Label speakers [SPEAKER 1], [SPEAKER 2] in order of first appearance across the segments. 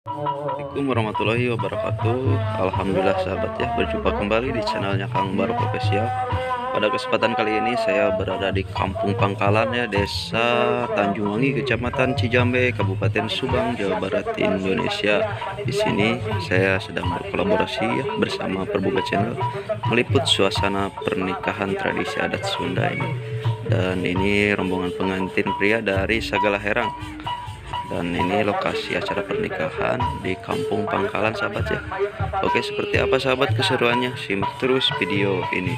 [SPEAKER 1] Assalamualaikum warahmatullahi wabarakatuh. Alhamdulillah sahabat ya, berjumpa kembali di channelnya Kang Barok Official. Pada kesempatan kali ini saya berada di Kampung Pangkalan ya, Desa Tanjungwangi, Kecamatan Cijambe, Kabupaten Subang, Jawa Barat, Indonesia. Di sini saya sedang berkolaborasi ya bersama Perbuka Channel meliput suasana pernikahan tradisi adat Sunda ini. Dan ini rombongan pengantin pria dari Sagala Herang. Dan ini lokasi acara pernikahan di Kampung Pangkalan sahabat ya. Oke, seperti apa sahabat keseruannya? Simak terus video ini.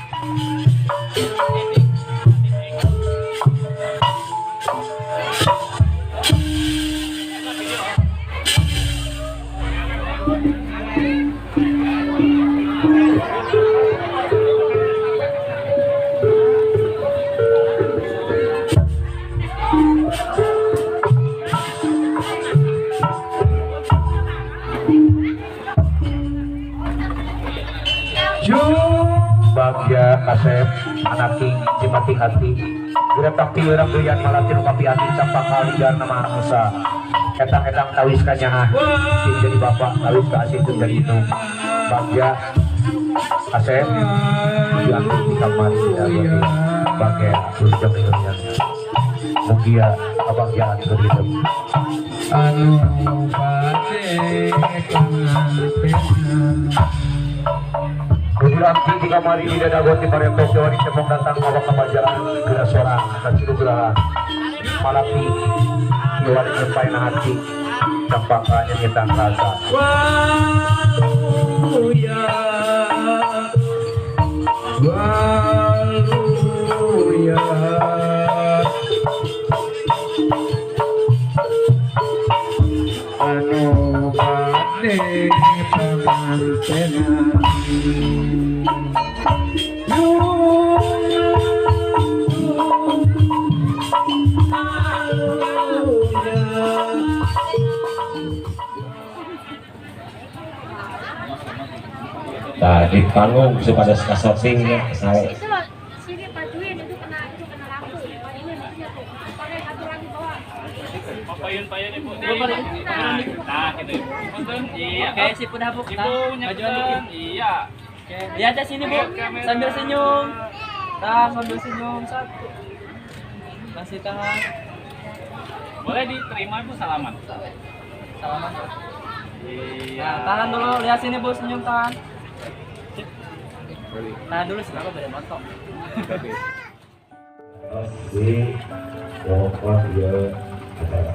[SPEAKER 2] Bagja kasep anaking cimati hati gerak tapi orang doyan malah tinu kapi hati campak kali dan nama Musa etang-etang tawis kanyahan sing jadi bapak tawis ka asin teu jadi itu bagja kasep diambil di kamar ya bagja surjang dunia mugia kebahagiaan berhidup anu Bulan di kamar ini dan agoti parentok Jawa di Cepong datang awak kebajaran gerak sorang dan cilu gerahan malapi Jawa di nyempain hati campakanya nyetan rasa waluya waluya anu bade pengantenan Nah, di panggung pada kasaping ya, saya.
[SPEAKER 3] Sini pajuin itu kena lampu. Ini maksudnya tuh. Pakai satu lagi bawah.
[SPEAKER 4] Payun ibu. Nah, gitu. Punten. Iya.
[SPEAKER 5] Oke, si udah bu.
[SPEAKER 4] Majuan dikit. Iya.
[SPEAKER 5] Oke, lihat aja sini bu. Sambil senyum. Nah, sambil senyum satu. Masih tahan.
[SPEAKER 4] Boleh diterima ibu salaman.
[SPEAKER 5] Salaman.
[SPEAKER 4] Iya.
[SPEAKER 5] Nah, tahan dulu. Lihat sini bu, senyum tahan. Tahan dulu sih, beda motor.
[SPEAKER 2] Di bawah dia ada.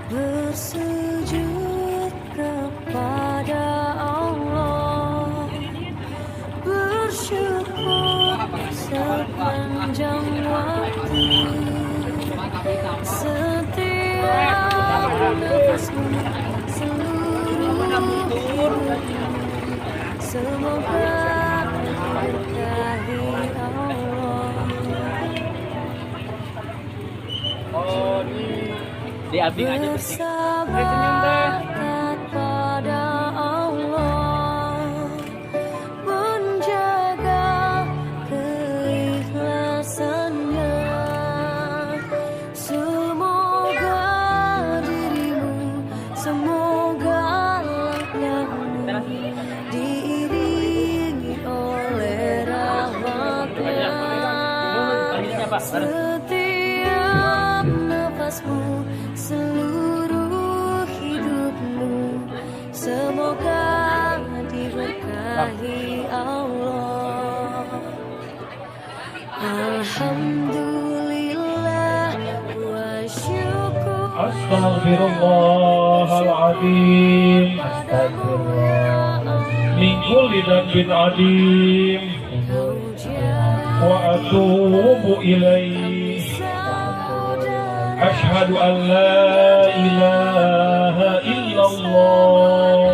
[SPEAKER 6] Bersujud kepada Allah, bersyukur sepanjang waktu, setiap nafasmu, seluruh hidupmu, semoga diberkahi Allah.
[SPEAKER 5] Oh, di abing aja bersih.
[SPEAKER 6] Bersabar pada Allah, menjaga keikhlasannya. Semoga dirimu, semoga langkahmu diiringi oleh rahmatnya. Setiap nafasmu, seluruh hidupmu, semoga diberkahi Allah. Alhamdulillah wa syukur.
[SPEAKER 2] Astaghfirullahaladzim. Astagfirullah. Min kulli dhanbin adim. Wa atubu ilaih. Ashhadu an la ilaha illallah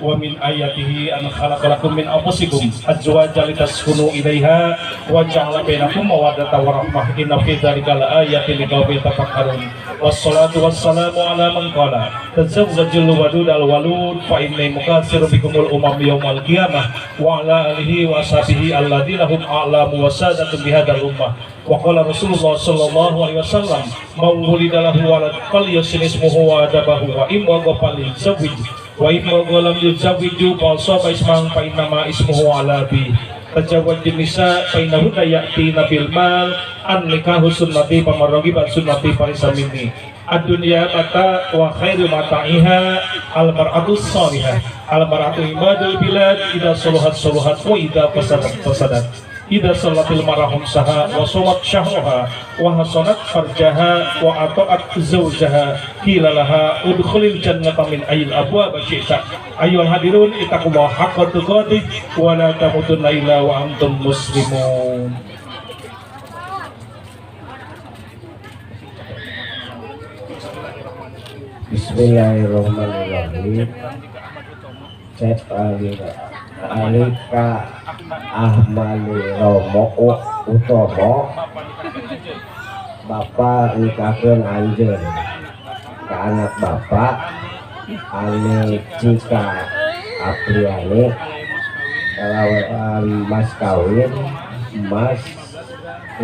[SPEAKER 7] wa min ayatihi an khalaqalakum min anfusikum azwajan litaskunu ilaiha wa ja'ala bainakum mawaddatan wa rahmah inna fi dzalika laayatin liqaumin yatafakkarun. Wassalatu wassalamu ala man qala tazawwajul wadud al walud fa inni mukatsiru bikumul umam yaumal qiyamah wa ala alihi wa sahbihi alladziina hum a'lamu wa sadatu bihadzal ummah. Wa qala Rasulullah sallallahu alaihi wasallam man wulida lahu walad falyusin ismuhu wa adabahu wa imma ghafali zawij wa imma lam yuzawiju fa saba isman fa inna ismuhu alabi tajawwaj nisa fa innahu ya'ti nabil mal an nikahu sunnati pamarragiban sunnati farisamini ad-dunya mata wa khairu mata'iha al-mar'atu salihah al-mar'atu imadul bilad idza soluhat wa idza fasadat idza salatil marahum saha wa shawat syahraha wa hasanat farjaha wa ata'at zawjaha qila laha udkhulil jannata min ayil abwab syi'ta. Ayyuhal hadirun ittaqullaha haqqa tuqatih wa la tamutunna illa wa antum muslimun.
[SPEAKER 2] Bismillahirrahmanirrahim. Alika Ahmali Romo Utomo Bapak nikahkeun anjeun ka anak bapak anu Cika Apriani kalawan mas kawin emas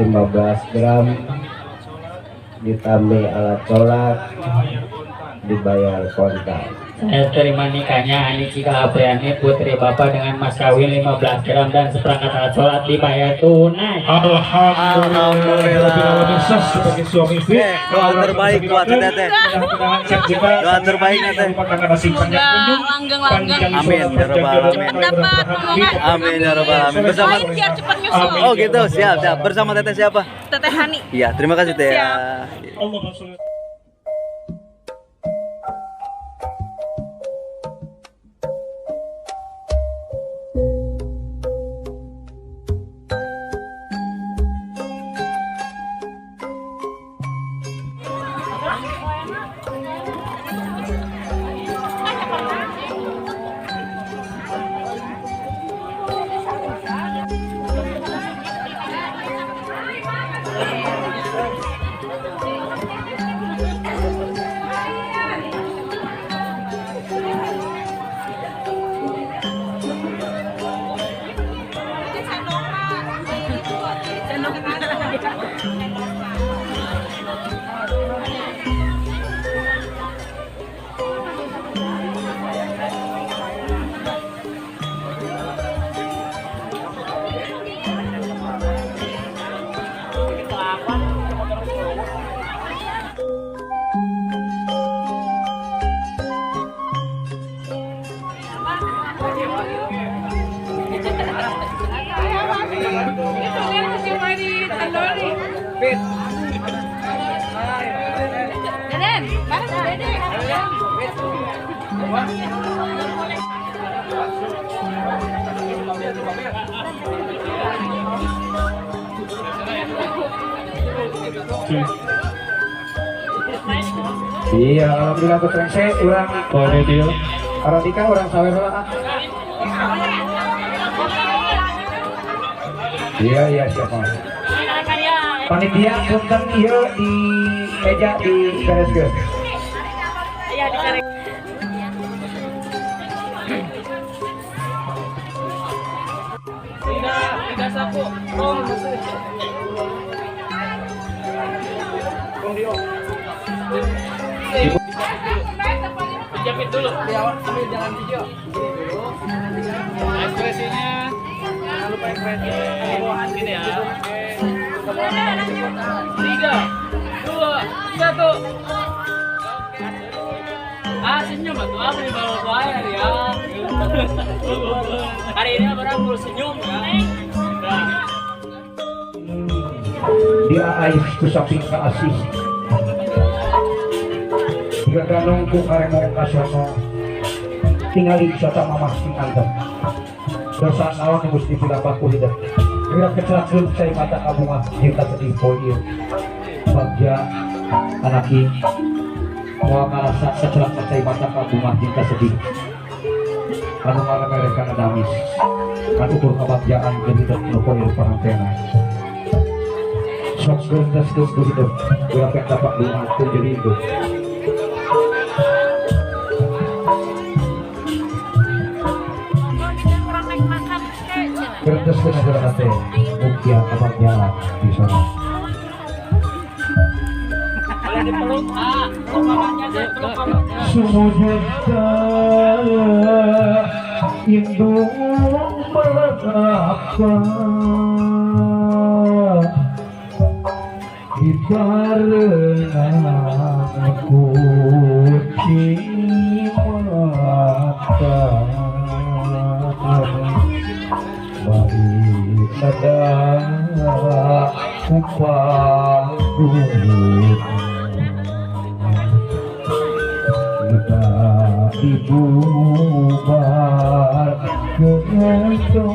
[SPEAKER 2] 15 gram ditambah alat sholat dibayar kontak.
[SPEAKER 8] Saya terima nikahnya Ani Cika Apriani putri Bapak dengan mas kawin 15 gram dan seperangkat alat sholat dibayar tunai.
[SPEAKER 7] Alhamdulillah. Sebagai suami istri,
[SPEAKER 1] Doa terbaik buat teteh. Doa terbaik teteh.
[SPEAKER 3] Langgeng-langgeng.
[SPEAKER 1] Amin ya rabbal alamin. Amin ya rabbal alamin. Bersama.
[SPEAKER 3] Biar cepat nyusul.
[SPEAKER 1] Oh gitu, siap. Bersama teteh siapa?
[SPEAKER 3] Teteh Hani.
[SPEAKER 1] Iya, terima kasih teh.
[SPEAKER 7] Allahumma sholli
[SPEAKER 3] Deden, mana Deden?
[SPEAKER 2] Iya, alhamdulillah ketrengse urang
[SPEAKER 7] dia.
[SPEAKER 2] Aradika urang sawer heula. Iya siapa? Panitia punten ieu di meja di bereskeun.
[SPEAKER 3] Iya, di
[SPEAKER 5] Tidak sapu. Oh,
[SPEAKER 4] Dijepit dulu.
[SPEAKER 5] di awal sambil jalan hijau.
[SPEAKER 4] Ekspresinya. Jangan lupa ekspresi. Gini ya. 3, 2, 1. Senyum atau apa nih bawa bayar ya. Hari ini orang perlu senyum ya.
[SPEAKER 2] Dia aif kusaping ka asih. Jika ganong ku karemo kasono tingali wisata mamah sing antep. Dosa naon Gusti pidapat ku hidup. Kira kecelakaan saya mata kabunga yang tak sedih poin. Bagja anaki mau merasa kecelakaan saya mata kabunga yang tak sedih. anu ngaremerekan adamis kan ukur kebagjaan jadi terpoir parantena sok gerendas begitu berapa yang dapat diatur jadi itu gerendas kena jalan teh mungkin kebagjaan di sana
[SPEAKER 5] Dipeluk, peluk mamanya deh, peluk mamanya.
[SPEAKER 2] sujud indung berapa dibarengan kucing mata baik ada upah dibubar ke dosa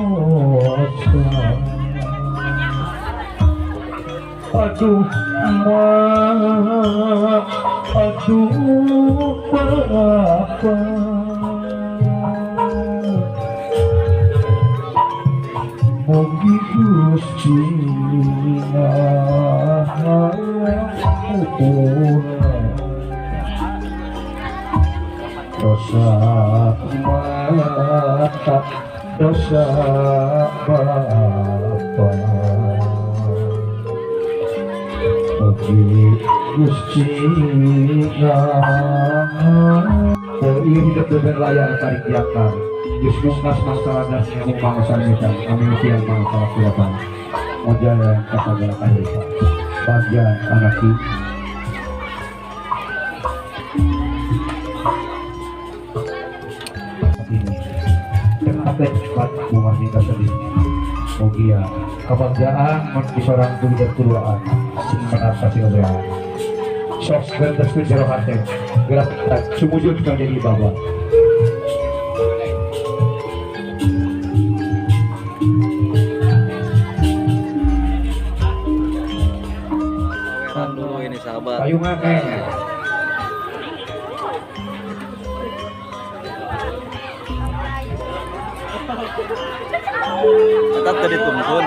[SPEAKER 2] aduh berapa mugi Gusti dosa mata dosa bapa mugi Gusti ini hidup dengan layar tarik yakar justru mas masalah dan nyamuk bangsa kita amin siang masalah kurapan mojaya kata gerakan desa bagian anaki cepat mewarnita sedih mugia kebahagiaan menuju seorang tujuan turuan sing menatasi kebenaran sok gentas ke jero hati gerak sumujud kang jadi baba
[SPEAKER 1] dulu ini sahabat
[SPEAKER 2] payungan
[SPEAKER 1] tetap tadi tumpun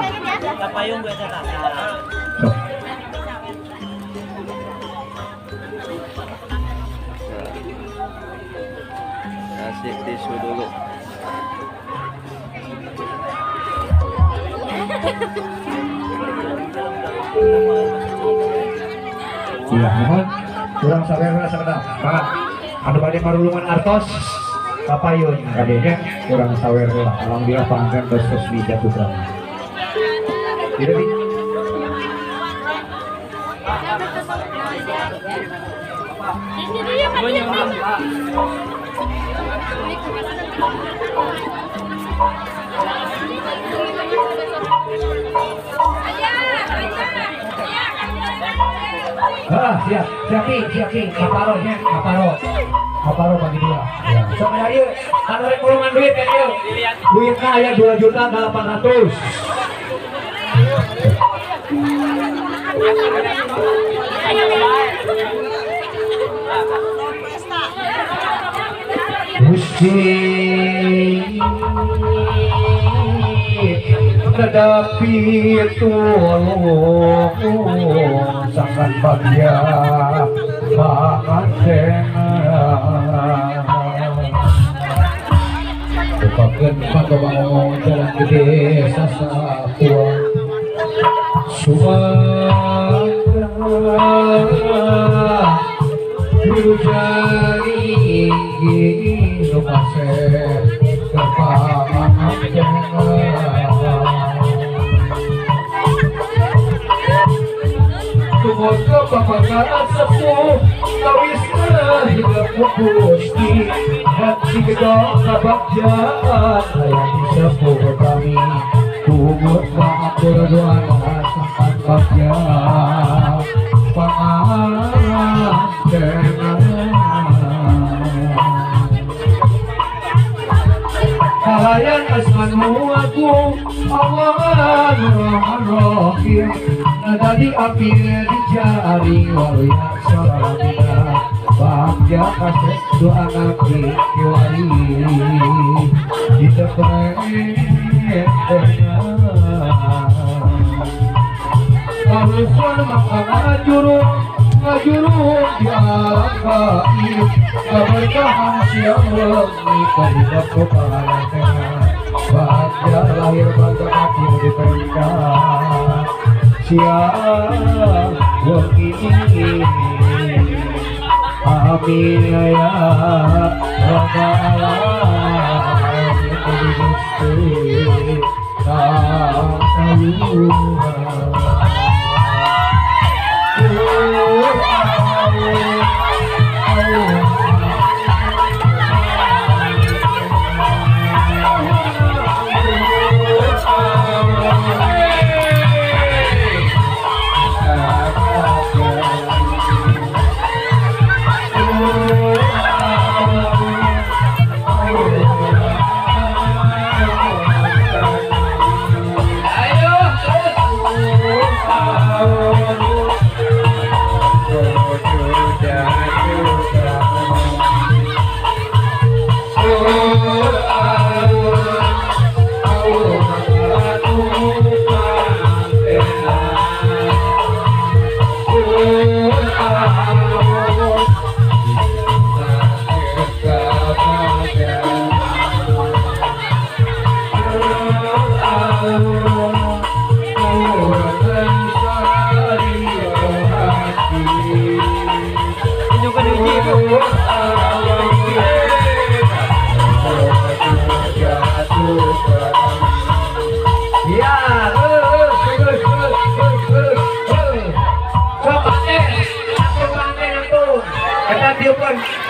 [SPEAKER 5] Payung gue ada
[SPEAKER 1] kasih tisu dulu
[SPEAKER 2] iya mohon kurang sabar rasa kenal banget ada badai marulungan artos kapayun kadenya kurang sawer lah alhamdulillah pangkat terus di jatuh terang tidak nih siap kaparo bagi dia sama dia anu rek golongan duit kan dia duitnya aya 2.800.000 Gusti tetapi tolong sangat bahagia Bukakan pagawang jalan gede Sasapua Sumatera Hujari Lumase Kepamangan Semoga paparan sepuh Kawisna hidup Gusti Dan si gedong kebahagiaan Layani sepuh kami Kumut mengatur doa Sampan bagja Pangaran Kalayan asmanmu aku Allah Rahim Nadadi api di jari Walia salamina bahagia kasih doa nanti kiwari kita Kalusan maka ngajuru di alam gaib keberkahan siang lengi kalibat kepalangan bahagia lahir bahagia mati diberikan siang wengi amin ya rabbal alamin Gusti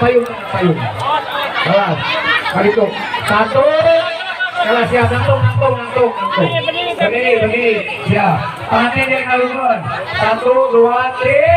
[SPEAKER 2] payung kelas kali itu satu kelas siap nangtung berdiri siap panen yang ngalungan 1 2 3